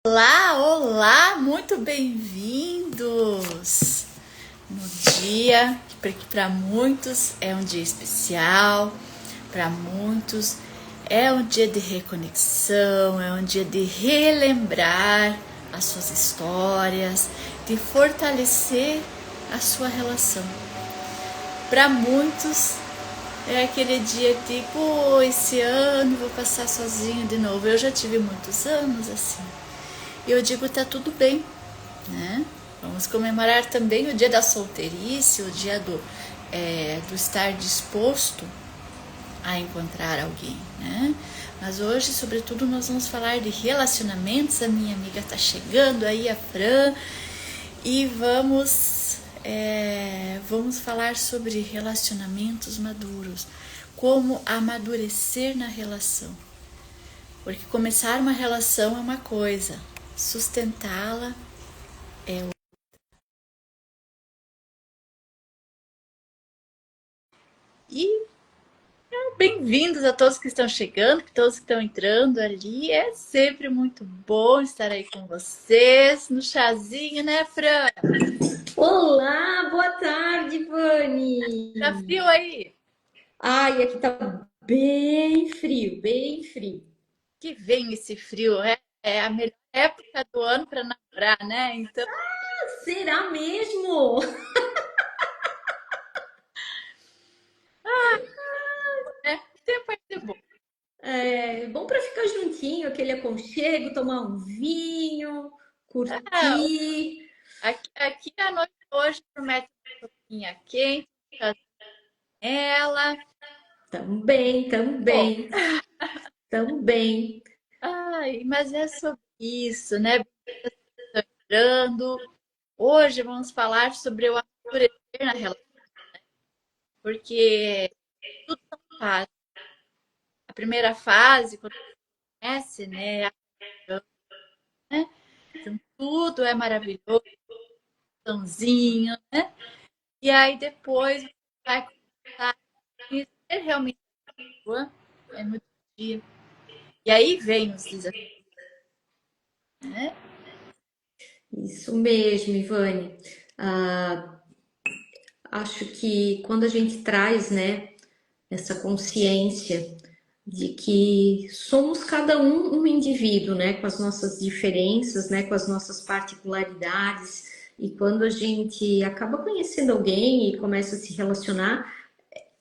Olá, olá, muito bem-vindos no dia que para muitos é um dia especial, para muitos é um dia de reconexão, é um dia de relembrar as suas histórias, de fortalecer a sua relação. Para muitos é aquele dia tipo, esse ano vou passar sozinho de novo. Eu já tive muitos anos assim. E eu digo, tá tudo bem, né? Vamos comemorar também o dia da solteirice, o dia do estar disposto a encontrar alguém, né? Mas hoje, sobretudo, nós vamos falar de relacionamentos. A minha amiga tá chegando aí, a Fran, e vamos falar sobre relacionamentos maduros, como amadurecer na relação. Porque começar uma relação é uma coisa, sustentá-la é outra. E bem-vindos a todos que estão chegando, todos que estão entrando ali. É sempre muito bom estar aí com vocês no chazinho, né, Fran? Olá, boa tarde, Tá Vani. frio aí? Ai, aqui tá bem frio, bem frio. Que vem esse frio, é a melhor época do ano para namorar, né? Então, Será mesmo? né, o tempo vai ser bom. É bom para ficar juntinho, aquele aconchego, tomar um vinho, Ah, curtir. aqui a noite hoje promete uma sopinha quente, ela. Também, Bom, também, também. ai, mas é sobre isso, né? Lembrando, hoje vamos falar sobre o amadurecer na relação, porque tudo são fases. A primeira fase, quando conhece, né? Né? Então, tudo é maravilhoso, tãozinho, né? E aí depois você vai começar a conhecer realmente a pessoa, no dia. E aí vem os desafios, né? Isso mesmo, Ivane. Ah, acho que quando a gente traz, né, essa consciência de que somos cada um indivíduo, né, com as nossas diferenças, né, com as nossas particularidades. E quando a gente acaba conhecendo alguém e começa a se relacionar,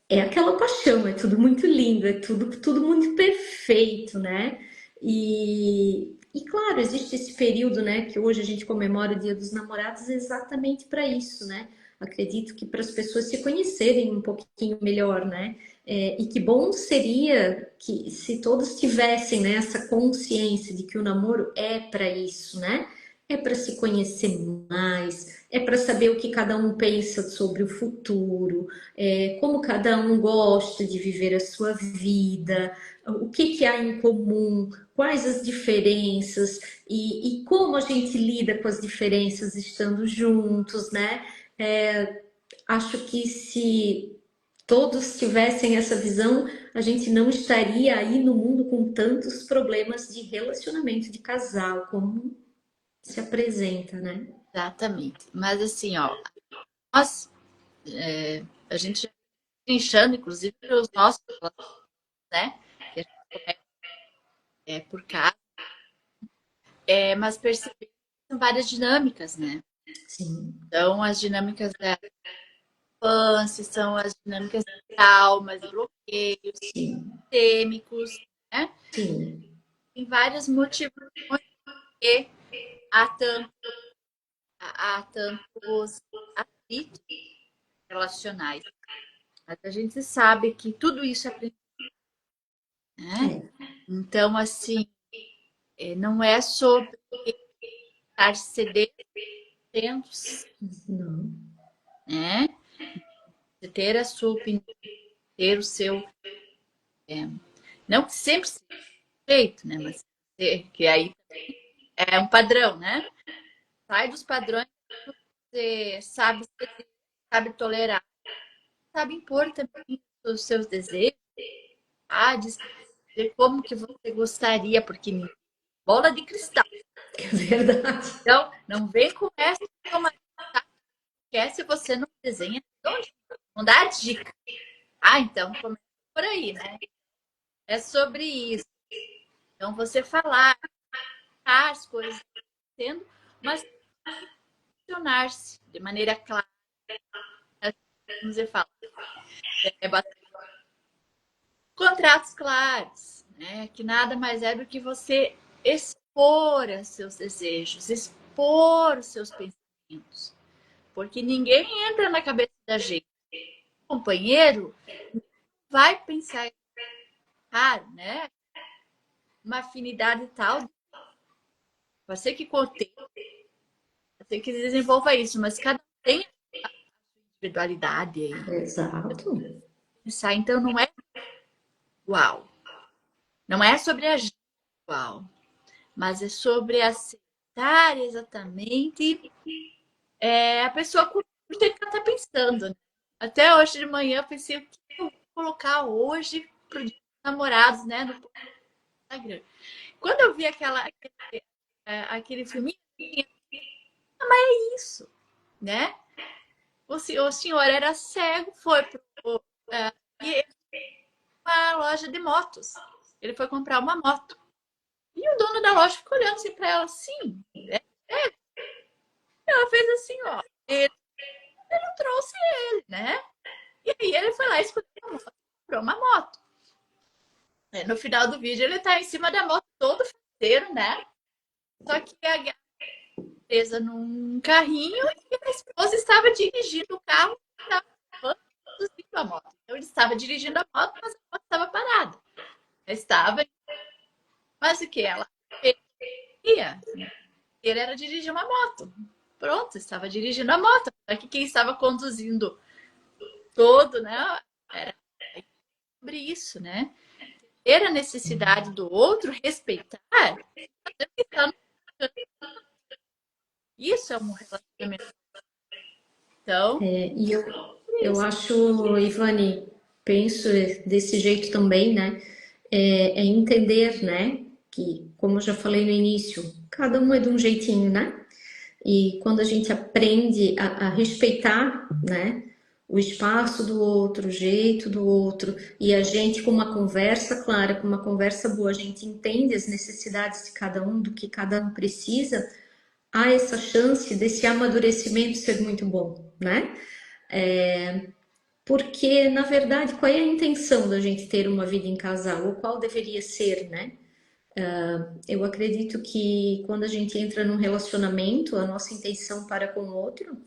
é aquela paixão, é tudo muito lindo, é tudo muito perfeito, né? E claro, existe esse período, né, que hoje a gente comemora o Dia dos Namorados exatamente para isso, né? Acredito que para as pessoas se conhecerem um pouquinho melhor, né? E que bom seria que se todos tivessem, né, essa consciência de que o namoro é para isso, né? É para se conhecer mais, é para saber o que cada um pensa sobre o futuro, como cada um gosta de viver a sua vida, o que há em comum, quais as diferenças e como a gente lida com as diferenças estando juntos, né? Acho que se todos tivessem essa visão, a gente não estaria aí no mundo com tantos problemas de relacionamento de casal, como se apresenta, né? Exatamente. Mas assim, ó, nós, a gente já vem inchando, inclusive, os nossos, né? Que a gente começa por casa, mas perceber que são várias dinâmicas, né? Sim, Então, as dinâmicas da infância são as dinâmicas de traumas e bloqueios sim, sistêmicos, né? sim. Tem vários motivos que há, tanto, há tantos atritos relacionais. Mas a gente sabe que tudo isso é aprendido, né? É, Então, assim, não é sobre estar sedentos, não. né? De ter a sua opinião, ter o seu. Não que sempre seja feito, né? Mas que aí é um padrão, né? Sai dos padrões, você sabe tolerar, sabe impor também os seus desejos, vontades, ver como que você gostaria, porque bola de cristal. É verdade. Então, não vem com essa que o marido quer se você não desenha. Não dá dica. Ah, então começa por aí, né? É sobre isso. Então, você falar as coisas sendo, mas funcionar-se de maneira clara. Você fala, é contratos claros, né? Que nada mais é do que você expor os seus desejos, expor os seus pensamentos. Porque ninguém entra na cabeça da gente. O companheiro vai pensar, claro, né? Uma afinidade tal, pode ser que com o tempo, pode ser que desenvolva isso, mas cada um tem a individualidade aí. Exato. Pensar, então não é igual. Não é sobre agir igual, mas é sobre aceitar exatamente a pessoa com o que ela está pensando. Né? Até hoje de manhã eu pensei o que eu vou colocar hoje para o dia dos namorados, né? No Instagram. Quando eu vi aquele filminho, é isso, né? O senhor era cego, foi para uma loja de motos. Ele foi comprar uma moto. E o dono da loja ficou olhando assim para ela assim. Ela fez assim, ó. Ele não trouxe ele, né? E aí ele foi lá e escolheu uma moto, comprou uma moto. No final do vídeo ele tá em cima da moto todo faceiro, né? Só que a presa num carrinho e a esposa estava dirigindo o carro e estava conduzindo a moto. Então ele estava dirigindo a moto, mas a moto estava parada. Estava, mas o que ela queria? Ele era dirigir uma moto. Pronto, estava dirigindo a moto. Só que quem estava conduzindo todo, né? Era sobre isso, né? Ter a necessidade do outro, respeitar, isso é um relacionamento. Então, E eu acho, Ivani, penso desse jeito também, né? É entender, né? Que, como eu já falei no início, cada um é de um jeitinho, né? E quando a gente aprende a respeitar, né? O espaço do outro, o jeito do outro, e a gente, com uma conversa clara, com uma conversa boa, a gente entende as necessidades de cada um, do que cada um precisa, há essa chance desse amadurecimento ser muito bom, né? Porque, na verdade, qual é a intenção da gente ter uma vida em casal? Ou qual deveria ser, né? Eu acredito que quando a gente entra num relacionamento, a nossa intenção para com o outro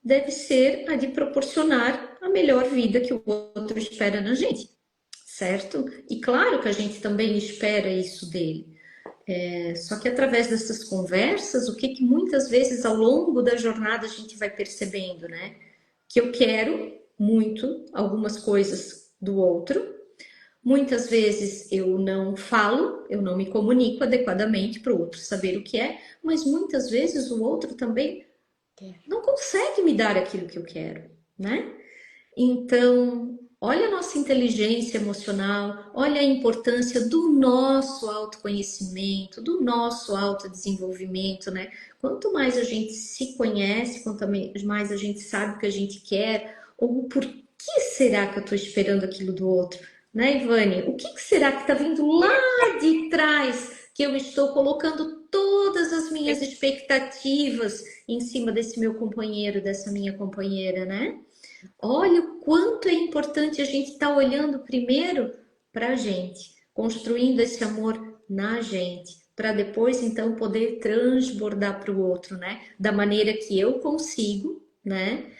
deve ser a de proporcionar a melhor vida que o outro espera na gente, certo? E claro que a gente também espera isso dele. Só que através dessas conversas, o que, que muitas vezes ao longo da jornada a gente vai percebendo, né? Que eu quero muito algumas coisas do outro. Muitas vezes eu não falo, eu não me comunico adequadamente para o outro saber o que é, mas muitas vezes o outro também não consegue me dar aquilo que eu quero, né? Então, olha a nossa inteligência emocional, olha a importância do nosso autoconhecimento, do nosso autodesenvolvimento, né? Quanto mais a gente se conhece, quanto mais a gente sabe o que a gente quer, ou por que será que eu estou esperando aquilo do outro, né, Ivane? O que será que está vindo lá de trás que eu estou colocando todas as minhas expectativas em cima desse meu companheiro, dessa minha companheira, né? Olha o quanto é importante a gente estar olhando primeiro para a gente, construindo esse amor na gente, para depois então poder transbordar para o outro, né? Da maneira que eu consigo, né?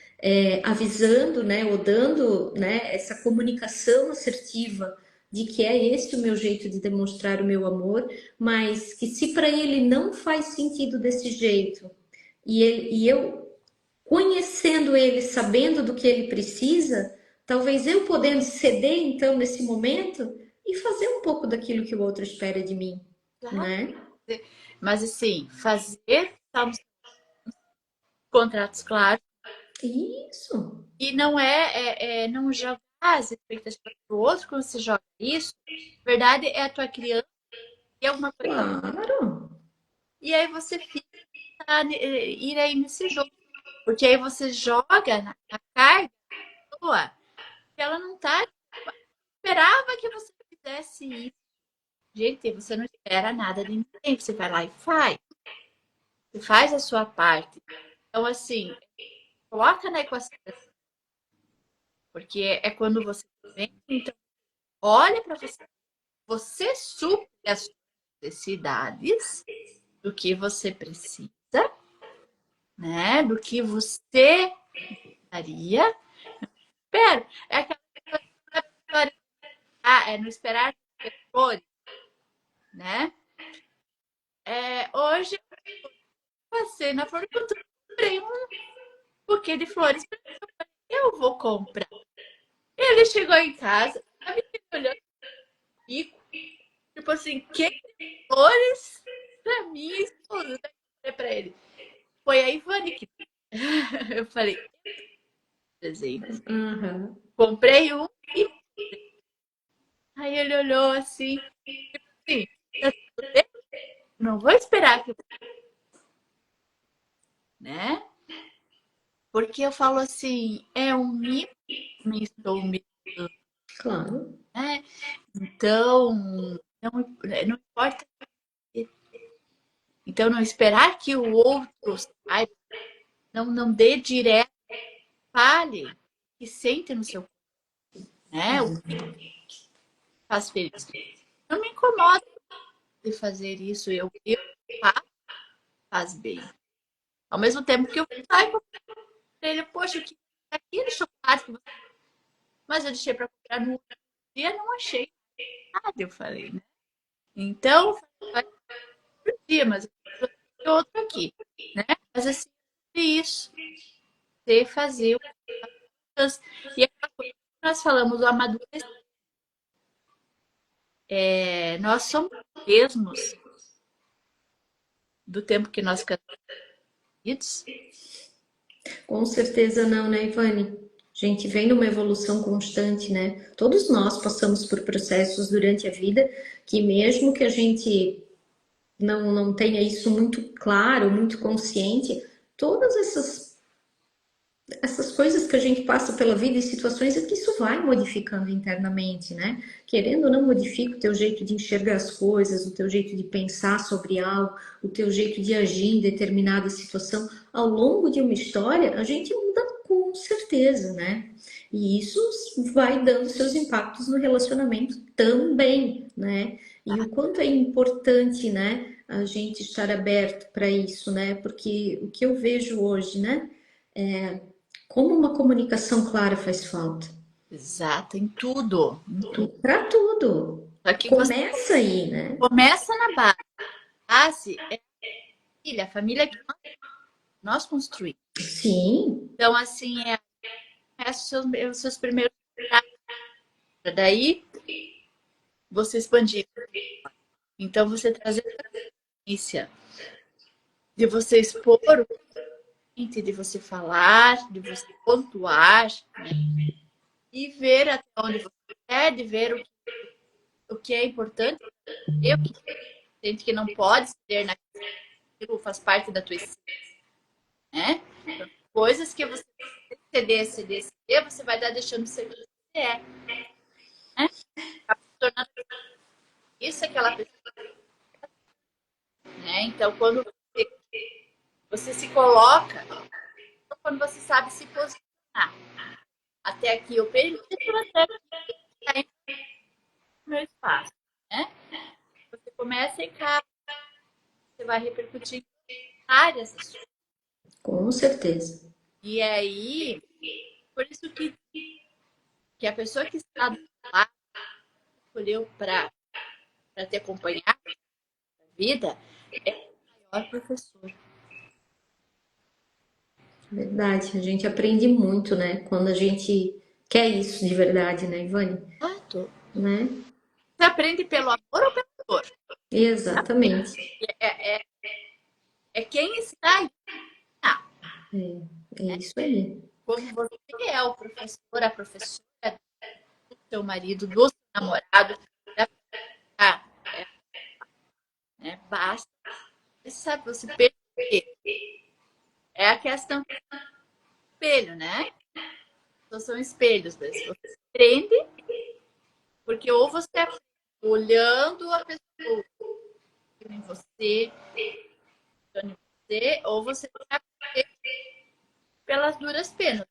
Avisando, né? Ou dando, né? Essa comunicação assertiva de que é esse o meu jeito de demonstrar o meu amor, mas que se para ele não faz sentido desse jeito e eu conhecendo ele, sabendo do que ele precisa, talvez eu podendo ceder então nesse momento e fazer um pouco daquilo que o outro espera de mim, claro, né? mas assim, fazer contratos claros Isso, e não não jogar as expectativas do outro quando você joga isso. Na verdade, é a tua criança e alguma coisa. claro. e aí você fica ir aí nesse jogo. Porque aí você joga na carga da pessoa que ela não tá, esperava que você fizesse isso. Gente, você não espera nada de ninguém, você vai lá e faz. Você faz a sua parte. Então, assim, coloca na equação, porque é quando você vem, então, olha para você, você supre as suas necessidades do que você precisa, né? Do que você precisaria. Espero. É aquela história, é no esperar flores, né? Hoje eu passei na floricultura, comprei um buquê de flores, eu vou comprar. Ele chegou em casa, a menina olhando comigo, tipo assim, que flores pra mim, esposa. Eu falei pra ele, foi a Ivani que eu falei, presente. Aham. Comprei um e aí ele olhou assim, assim, tá tudo bem? Não vou esperar que, né? Porque eu falo assim, é um mimo, me estou me dando, Claro. né? Então, não importa. Então, não esperar que o outro saiba, não dê direto, fale, que sente no seu corpo, né? O que faz feliz. Não me incomoda de fazer isso, eu faço, faz bem. Ao mesmo tempo que eu saiba pra ele, poxa, o que é aquele chocolate que você... Mas eu deixei para comprar no outro dia, não achei nada, eu falei, né? Então, vai outro dia, mas eu trouxe outro aqui, né? Mas assim, isso, você fazer o e aquela coisa que nós falamos, o amadurecimento. Nós somos mesmos do tempo que nós casamos. Com certeza não, né, Ivane? A gente vem numa evolução constante, né? Todos nós passamos por processos durante a vida que mesmo que a gente não tenha isso muito claro, muito consciente, todas essas coisas que a gente passa pela vida e situações é que isso vai modificando internamente, né? Querendo ou não, modifica o teu jeito de enxergar as coisas, o teu jeito de pensar sobre algo, o teu jeito de agir em determinada situação. Ao longo de uma história, a gente muda com certeza, né? E isso vai dando seus impactos no relacionamento também, né? E o quanto é importante, né, a gente estar aberto para isso, né? Porque o que eu vejo hoje, né? Como uma comunicação clara faz falta. Exato, em tudo, em tudo. Para tudo. Só que você Começa aí, né? começa na base. A base é a família que nós construímos. Sim, Então, assim, os seus primeiros contatos. Daí, você expandir. Então, você trazer a consciência de você expor o cliente, de você falar, de você pontuar, né? E ver até onde você quer, de ver o que é importante, o que sente que não pode ser naquilo, faz parte da tua essência, né? Então, coisas que você ceder, você vai dar deixando de ser o que você é, né? Tornando isso aquela pessoa, né? Então, quando você se coloca, quando você sabe se posicionar. Até aqui eu permito, até aqui no meu espaço, né? Você começa em casa, você vai repercutir em áreas da sua. com certeza. E aí, por isso que a pessoa que está do lado escolheu para te acompanhar na vida é o maior professor. Verdade, a gente aprende muito, né? Quando a gente quer isso de verdade, né, Ivane? Exato. Né? Você aprende pelo amor ou pela dor? Exatamente. É, é, é quem está aí. É isso aí. Como você é o professor, a professora do seu marido, do seu namorado, da, né? Basta sabe, você perceber. É a questão do espelho, né? Então, são espelhos. Você aprende, porque ou você aprende olhando a pessoa em você, em você, ou você aprende pelas duras penas.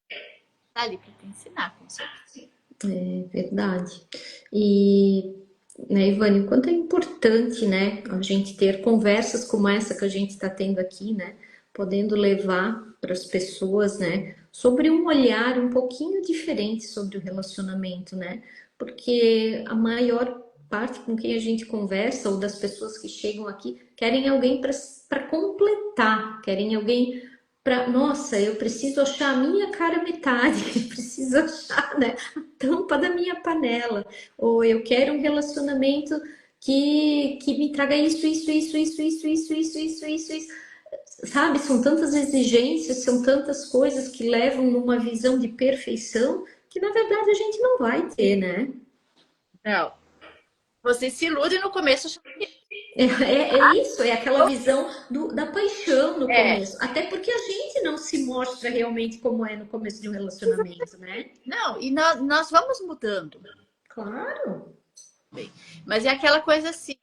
Tá ali para te ensinar, com certeza. É verdade. E, né, Ivane, o quanto é importante, né, a gente ter conversas como essa que a gente está tendo aqui, né, podendo levar para as pessoas, né, sobre um olhar um pouquinho diferente sobre o relacionamento, né, porque a maior parte com quem a gente conversa ou das pessoas que chegam aqui querem alguém para completar, querem alguém para, nossa, eu preciso achar a minha cara metade, preciso achar, né, tampa da minha panela, ou eu quero um relacionamento que me traga isso, sabe? São tantas exigências, são tantas coisas que levam numa visão de perfeição que na verdade a gente não vai ter, né? Não. Você se ilude no começo. É isso, é aquela visão da paixão no É. começo. Até porque a gente não se mostra realmente como é no começo de um relacionamento, né? Não, e nós vamos mudando. Claro. Mas é aquela coisa assim,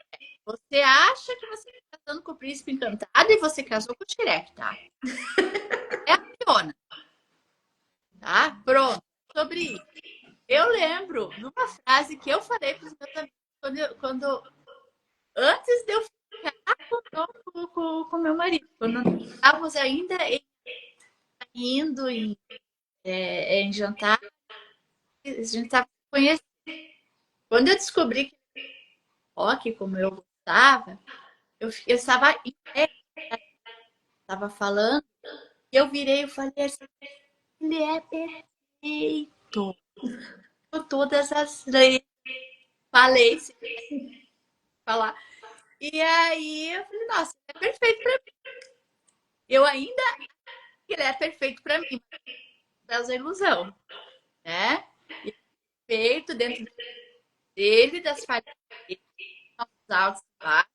você acha que você está casando com o príncipe encantado e você casou com o Shrek, tá? É a Fiona, tá? Pronto, sobre isso. Eu lembro de uma frase que eu falei para os meus amigos antes de eu ficar com meu marido, quando nós estávamos ainda indo em jantar, a gente estava conhecendo. Quando eu descobri que rock, como eu gostava, eu estava em pé, estava falando, e eu virei e falei assim, ele é perfeito. Com todas as leis, falei, sem falar. E aí eu falei, nossa, ele é perfeito para mim. Eu ainda ele é perfeito para mim, mas é ilusão, né? E é perfeito dentro dele, das falhas dele, nossos altos e baixos,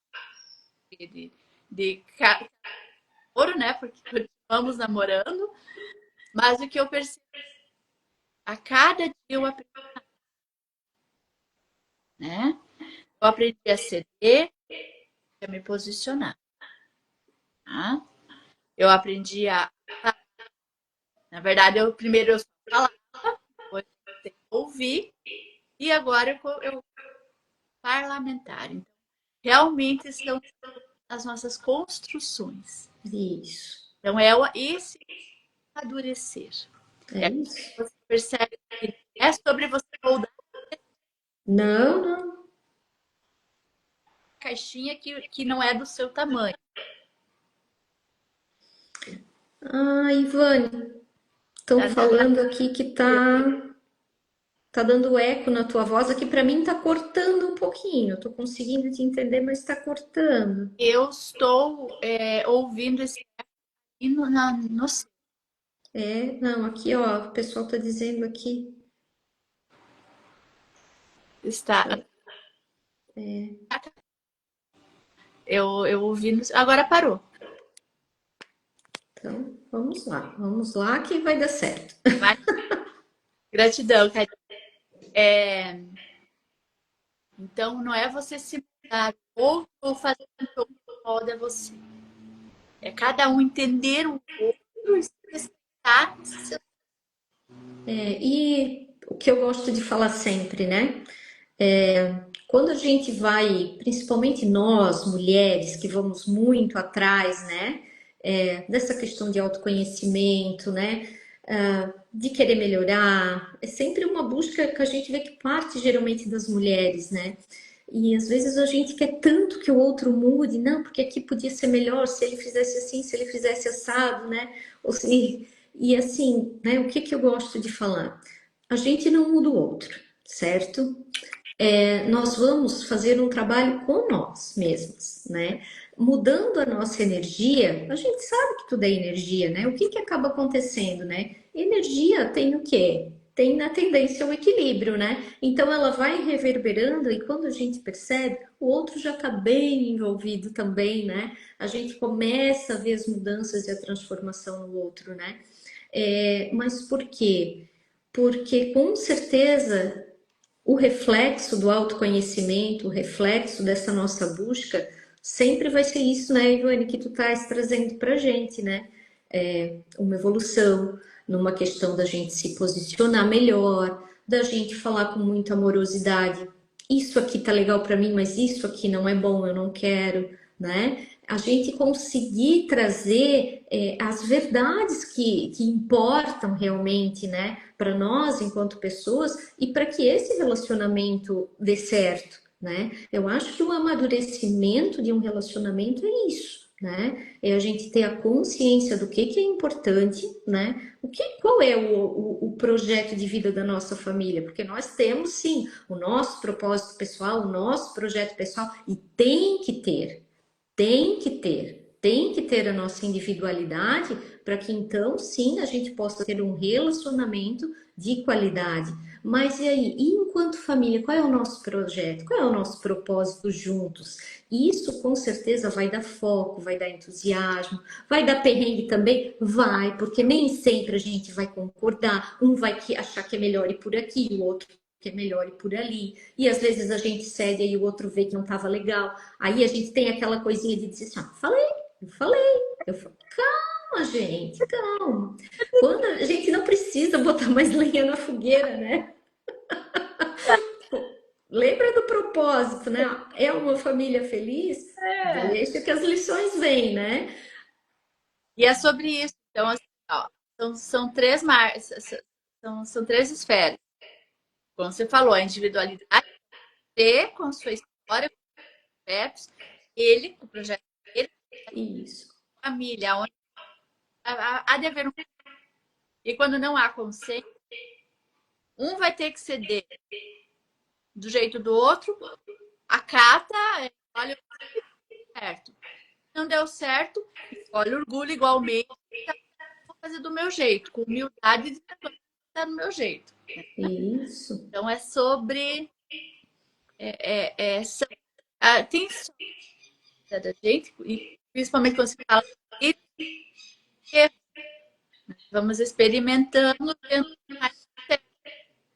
de namoro, né? Porque continuamos namorando. Mas o que eu percebo, a cada dia eu aprendi, né? Eu aprendi a ceder, a me posicionar. Tá? Eu aprendi a. Na verdade, eu primeiro eu falava, depois eu ouvi, e agora eu parlamentar. Então, realmente estão as nossas construções. Isso. Então, esse amadurecer. É isso. Você percebe que é sobre você moldar Não, não. a caixinha que não é do seu tamanho. Ah, Ivane, estão Tá? falando aqui que tá dando eco na tua voz. Aqui para mim tá cortando um pouquinho. Eu tô conseguindo te entender, mas tá cortando. Eu estou ouvindo esse no É, não, aqui ó, o pessoal tá dizendo aqui. está. É, Eu ouvi. Agora parou. então, vamos lá que vai dar certo. Mas, gratidão, Karine. Então, não é você se mudar ou fazer com que o outro molde você. É cada um entender o outro e se respeitar. E o que eu gosto de falar sempre, né? Quando a gente vai, principalmente nós, mulheres, que vamos muito atrás, né? Dessa questão de autoconhecimento, né? De querer melhorar, é sempre uma busca que a gente vê que parte geralmente das mulheres, né? E às vezes a gente quer tanto que o outro mude, não, porque aqui podia ser melhor se ele fizesse assim, se ele fizesse assado, né? Ou se, e assim, né? O que que eu gosto de falar? A gente não muda o outro, certo? Nós vamos fazer um trabalho com nós mesmos, né? Mudando a nossa energia, a gente sabe que tudo é energia, né? O que que acaba acontecendo, né? Energia tem o quê? tem na tendência ao equilíbrio, né? Então ela vai reverberando e quando a gente percebe, o outro já está bem envolvido também, né? A gente começa a ver as mudanças e a transformação no outro, né? Mas por quê? Porque com certeza o reflexo do autoconhecimento, o reflexo dessa nossa busca, sempre vai ser isso, né, Ivane, que tu estás trazendo para a gente, né? Uma evolução, numa questão da gente se posicionar melhor, da gente falar com muita amorosidade. Isso aqui tá legal para mim, mas isso aqui não é bom, eu não quero, né? A gente conseguir trazer as verdades que importam realmente, né, para nós enquanto pessoas e para que esse relacionamento dê certo, né? Eu acho que o amadurecimento de um relacionamento é isso, né? É a gente ter a consciência do que é importante, né? Qual é o projeto de vida da nossa família? Porque nós temos sim o nosso propósito pessoal, o nosso projeto pessoal, e tem que ter a nossa individualidade para que então sim a gente possa ter um relacionamento de qualidade. Mas e aí, e enquanto família, qual é o nosso projeto? Qual é o nosso propósito juntos? Isso com certeza vai dar foco, vai dar entusiasmo, vai dar perrengue também? Vai, porque nem sempre a gente vai concordar, um vai achar que é melhor ir por aqui, o outro que é melhor ir por ali, e às vezes a gente cede e o outro vê que não estava legal. Aí a gente tem aquela coisinha de dizer assim, eu falei, eu falo, calma, gente, calma. Quando a gente não precisa botar mais lenha na fogueira, né? Lembra do propósito, né? É uma família feliz? É. Deixa que as lições vêm, né? E é sobre isso. Então, assim, ó, são três são três esferas. Como você falou, a individualidade, você com sua história, com os PEPs, ele com o projeto dele, Isso, a família, onde há de haver um. E quando não há consenso, um vai ter que ceder do jeito do outro, acata, olha certo. Não deu certo, olha orgulho igualmente, vou fazer do meu jeito, com humildade de estar do meu jeito. isso. Então é sobre. Tem história da gente, e principalmente quando se fala de erro, vamos experimentando, tendo mais certo.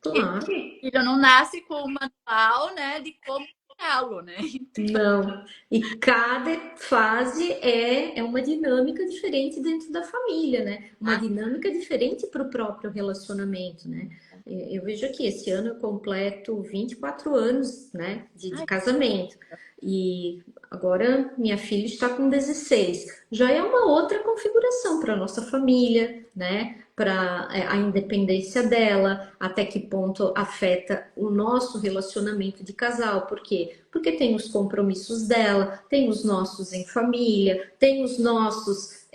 E Claro. o filho não nasce com o manual, né, de como criá-lo, né? Então, Não. E cada fase é uma dinâmica diferente dentro da família, né? Uma dinâmica diferente para o próprio relacionamento, né? Eu vejo aqui, esse ano eu completo 24 anos, né, de ai, casamento. E agora minha filha está com 16. Já é uma outra configuração para a nossa família, né? Para a independência dela, até que ponto afeta o nosso relacionamento de casal. Por quê? Porque tem os compromissos dela, tem os nossos em família, tem os nossos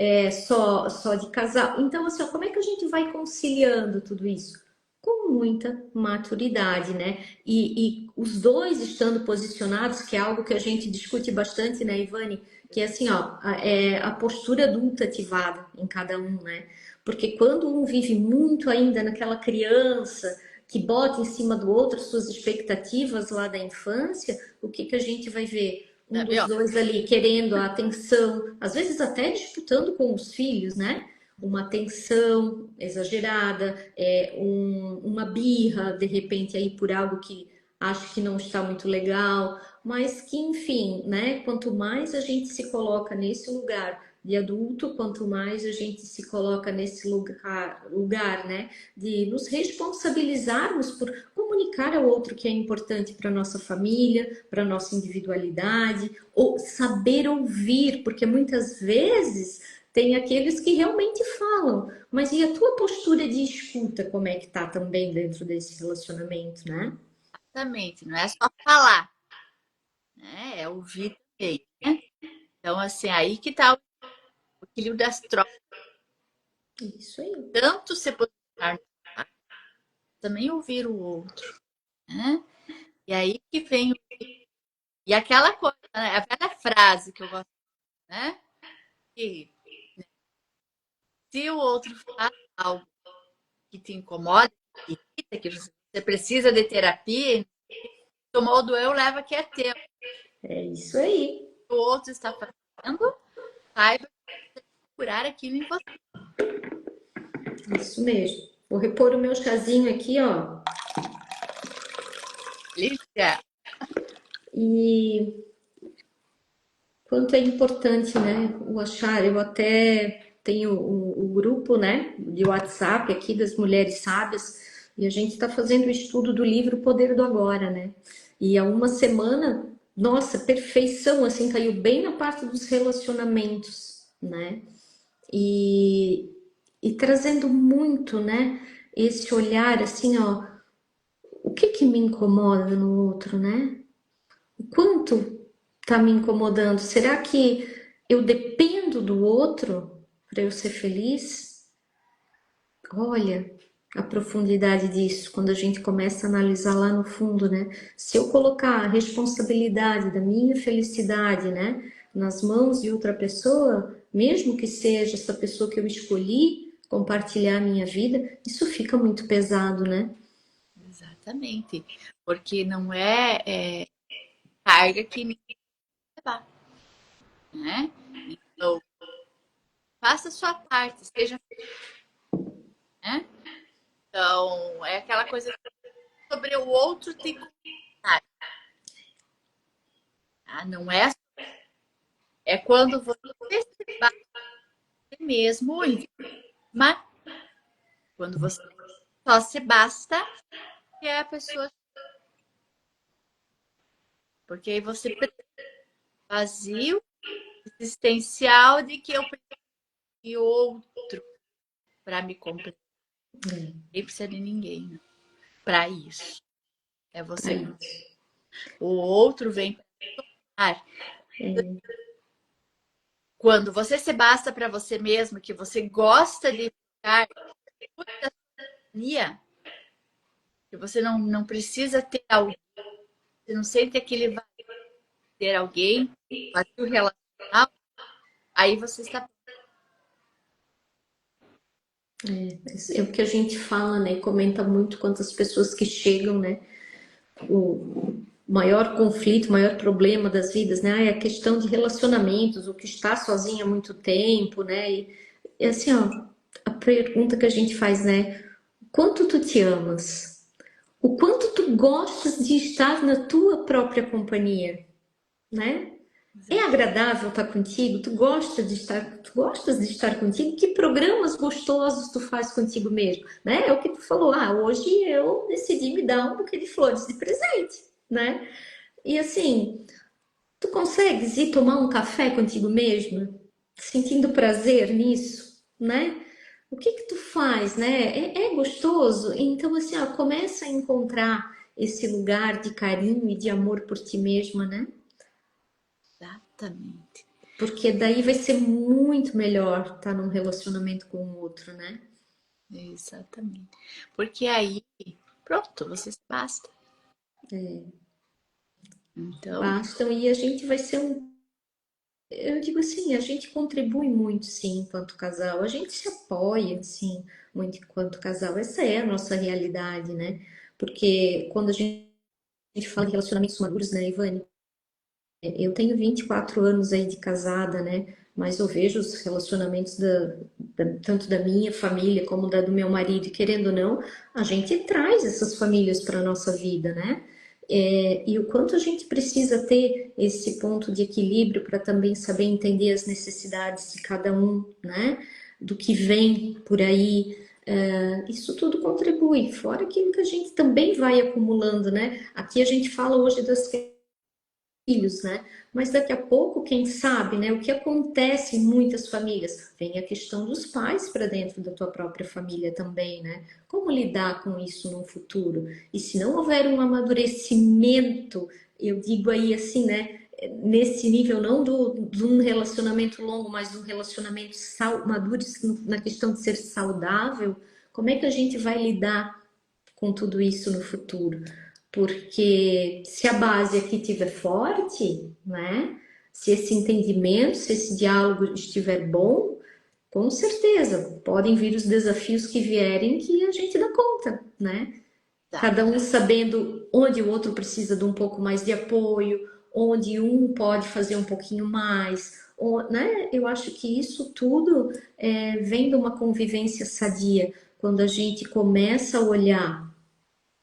só de casal. Então, assim, como é que a gente vai conciliando tudo isso? Com muita maturidade, né? E os dois estando posicionados, que é algo que a gente discute bastante, né, Ivane? Que é assim, ó, a postura adulta ativada em cada um, né? Porque quando um vive muito ainda naquela criança que bota em cima do outro suas expectativas lá da infância, o que a gente vai ver? Um dos viu? dois ali querendo a atenção, às vezes até disputando com os filhos, né? Uma atenção exagerada, uma birra, de repente, aí por algo que acho que não está muito legal, mas que, enfim, né? Quanto mais a gente se coloca nesse lugar de adulto, quanto mais a gente se coloca nesse lugar, né? De nos responsabilizarmos por comunicar ao outro que é importante para nossa família, para nossa individualidade, ou saber ouvir, porque muitas vezes tem aqueles que realmente falam, mas e a tua postura de escuta, como é que tá também dentro desse relacionamento, né? Exatamente, não é só falar, né? É ouvir também, né? Então, assim, aí que tá o equilíbrio das trocas, Isso aí. tanto se posicionar, também ouvir o outro, né? E aí que vem e aquela coisa, né? A velha frase que eu gosto, né? Que se o outro faz algo que te incomoda, que você precisa de terapia, tomou do eu, leva que é teu. É isso aí. O outro está fazendo, saiba curar aquilo em você. Isso mesmo. Vou repor o meu chazinho aqui, ó. Lícia. E quanto é importante, né, o achar. Eu até tenho o grupo, né, de WhatsApp aqui das Mulheres Sábias, e a gente está fazendo o estudo do livro O Poder do Agora, né? E há uma semana, nossa, perfeição, assim, caiu bem na parte dos relacionamentos, né? E, e trazendo muito, né, esse olhar, assim, ó, o que que me incomoda no outro, né? O quanto tá me incomodando? Será que eu dependo do outro para eu ser feliz? Olha a profundidade disso quando a gente começa a analisar lá no fundo, né? Se eu colocar a responsabilidade da minha felicidade, né, nas mãos de outra pessoa, mesmo que seja essa pessoa que eu escolhi compartilhar a minha vida, isso fica muito pesado, né? Exatamente. Porque não é carga que ninguém vai levar, né? Então, faça a sua parte, seja, né? Então, é aquela coisa sobre o outro ter comentário, tá? Não é quando você se bate mesmo, mas quando você só se basta que é a pessoa, porque aí você vazio existencial de que eu preciso de outro para me completar. Nem precisa de ninguém, né? Para isso. É você. O outro vem para quando você se basta para você mesmo, que você gosta de ficar muita companhia, que você não precisa ter alguém, você não sente aquele vazio de ter alguém, vazio relacional, aí você está. É o que a gente fala, né? Comenta muito quantas pessoas que chegam, né? O maior conflito, o maior problema das vidas, né? É a questão de relacionamentos, o que está sozinho há muito tempo, né? E assim, ó, a pergunta que a gente faz, né? Quanto tu te amas? O quanto tu gostas de estar na tua própria companhia, né? É agradável estar contigo? Tu gostas de estar contigo? Que programas gostosos tu faz contigo mesmo, né? É o que tu falou, hoje eu decidi me dar um buquê de flores de presente, né? E assim, tu consegues ir tomar um café contigo mesma, sentindo prazer nisso, né? O que que tu faz, né? É gostoso? Então assim, ó, começa a encontrar esse lugar de carinho e de amor por ti mesma, né? Exatamente. Porque daí vai ser muito melhor estar num relacionamento com o outro, né? Exatamente. Porque aí, pronto, você se basta. Então, Bastam e a gente vai ser um. Eu digo assim, a gente contribui muito, sim, enquanto casal. A gente se apoia, sim, muito enquanto casal. Essa é a nossa realidade, né? Porque quando a gente fala de relacionamentos maduros, né, Ivane? Eu tenho 24 anos aí de casada, né? Mas eu vejo os relacionamentos tanto da minha família como da do meu marido, e querendo ou não, a gente traz essas famílias para a nossa vida, né? E o quanto a gente precisa ter esse ponto de equilíbrio para também saber entender as necessidades de cada um, né? Do que vem por aí. Isso tudo contribui, fora aquilo que a gente também vai acumulando, né? Aqui a gente fala hoje das filhos, né? Mas daqui a pouco, quem sabe, né? O que acontece em muitas famílias? Vem a questão dos pais para dentro da tua própria família também, né? Como lidar com isso no futuro? E se não houver um amadurecimento, eu digo aí assim, né? Nesse nível, não de um relacionamento longo, mas de um relacionamento maduro na questão de ser saudável, como é que a gente vai lidar com tudo isso no futuro? Porque se a base aqui estiver forte, né? Se esse entendimento, se esse diálogo estiver bom, com certeza, podem vir os desafios que vierem que a gente dá conta, né? Tá. Cada um sabendo onde o outro precisa de um pouco mais de apoio, onde um pode fazer um pouquinho mais, né? Eu acho que isso tudo vem de uma convivência sadia, quando a gente começa a olhar,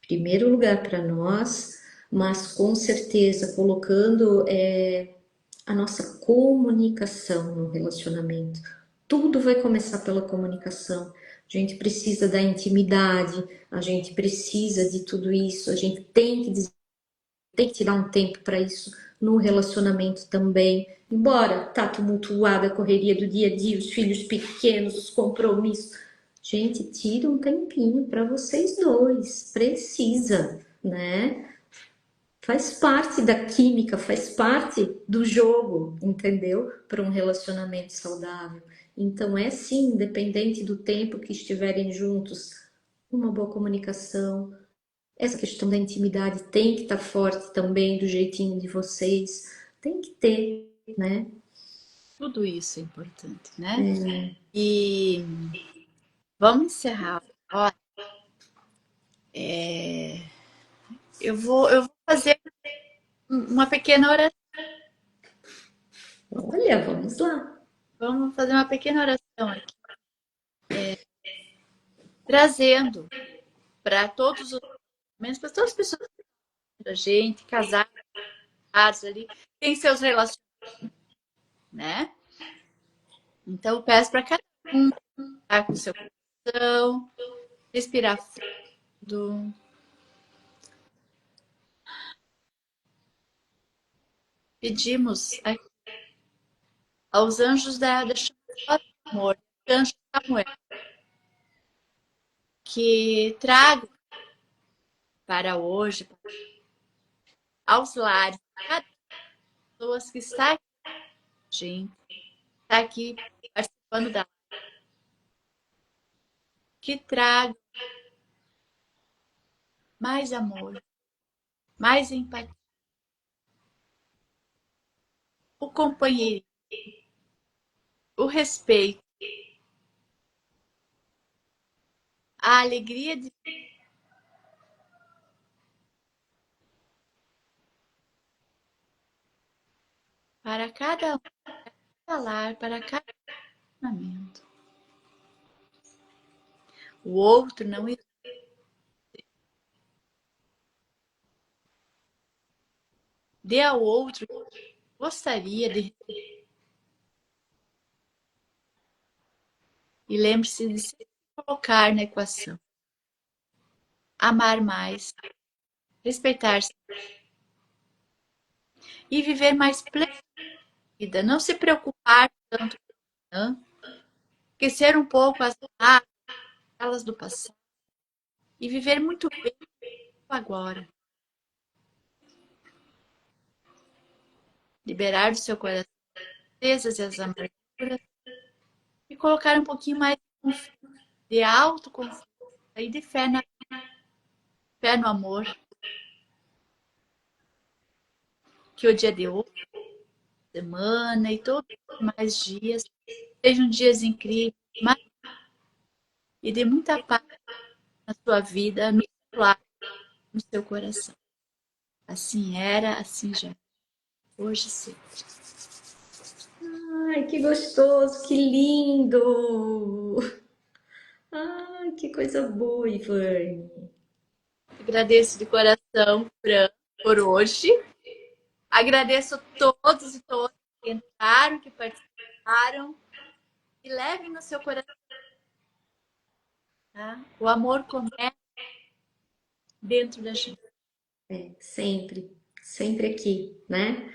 em primeiro lugar, para nós, mas com certeza colocando a nossa comunicação no relacionamento. Tudo vai começar pela comunicação. A gente precisa da intimidade, a gente precisa de tudo isso, a gente tem que tirar um tempo para isso no relacionamento também. Embora tá tumultuada a correria do dia a dia, os filhos pequenos, os compromissos. Gente, tira um tempinho para vocês dois. Precisa, né? Faz parte da química, faz parte do jogo, entendeu? Para um relacionamento saudável. Então, é sim, independente do tempo que estiverem juntos, uma boa comunicação. Essa questão da intimidade tem que estar forte também, do jeitinho de vocês. Tem que ter, né? Tudo isso é importante, né? E vamos encerrar agora. Eu vou fazer uma pequena oração. Olha, vamos lá. Vamos fazer uma pequena oração aqui, trazendo para todos os menos para todas as pessoas da gente, casados ali, tem seus relacionamentos, né? Então eu peço para cada um estar com o seu coração, respirar fundo. Pedimos aos anjos da chama do amor, anjo Samuel, que tragam para hoje, aos lares, cada pessoa que está aqui, gente, está aqui participando da que traga mais amor, mais empatia, o companheirismo, o respeito, a alegria de para cada um, cada lar, para cada relacionamento. O outro não dê ao outro gostaria de. E lembre-se de se colocar na equação. Amar mais, respeitar-se e viver mais plena vida. Não se preocupar tanto com amanhã, esquecer um pouco as elas do passado e viver muito bem agora. Liberar do seu coração as tristezas e as amarguras e colocar um pouquinho mais de autoconfiança e de fé no amor. Que o dia de hoje, semana e todos os mais dias sejam dias incríveis e de muita paz na sua vida, no seu lar, no seu coração. Assim era, assim já é. Hoje sim. Ai, que gostoso, que lindo! Ai, que coisa boa, Ivane. Agradeço de coração, Fran, por hoje. Agradeço a todos e todas que entraram, que participaram. E levem no seu coração. Tá? O amor começa dentro da gente. Sempre, sempre aqui, né?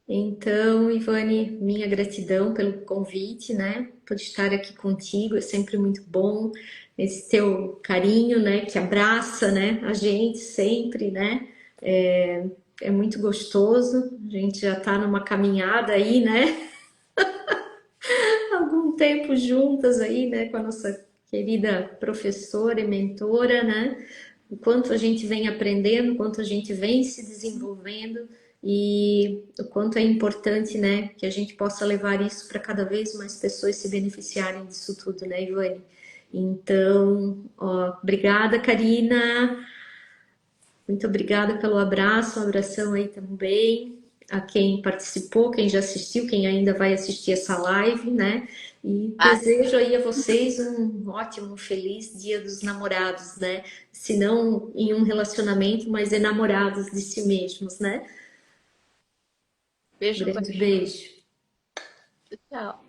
Então, Ivane, minha gratidão pelo convite, né? Por estar aqui contigo, é sempre muito bom esse teu carinho, né? Que abraça, né? A gente sempre, né? É muito gostoso. A gente já tá numa caminhada aí, né? Algum tempo juntas aí, né? Com a nossa querida professora e mentora, né? O quanto a gente vem aprendendo, o quanto a gente vem se desenvolvendo. e o quanto é importante, né, que a gente possa levar isso para cada vez mais pessoas se beneficiarem disso tudo, né, Ivane? Então, ó, obrigada, Karina. Muito obrigada pelo abraço, um abração aí também a quem participou, quem já assistiu, quem ainda vai assistir essa live, né? E Ah, desejo aí a vocês um ótimo, feliz Dia dos Namorados, né? Se não em um relacionamento, mas enamorados de si mesmos, né? beijo, Grande beijo. tchau.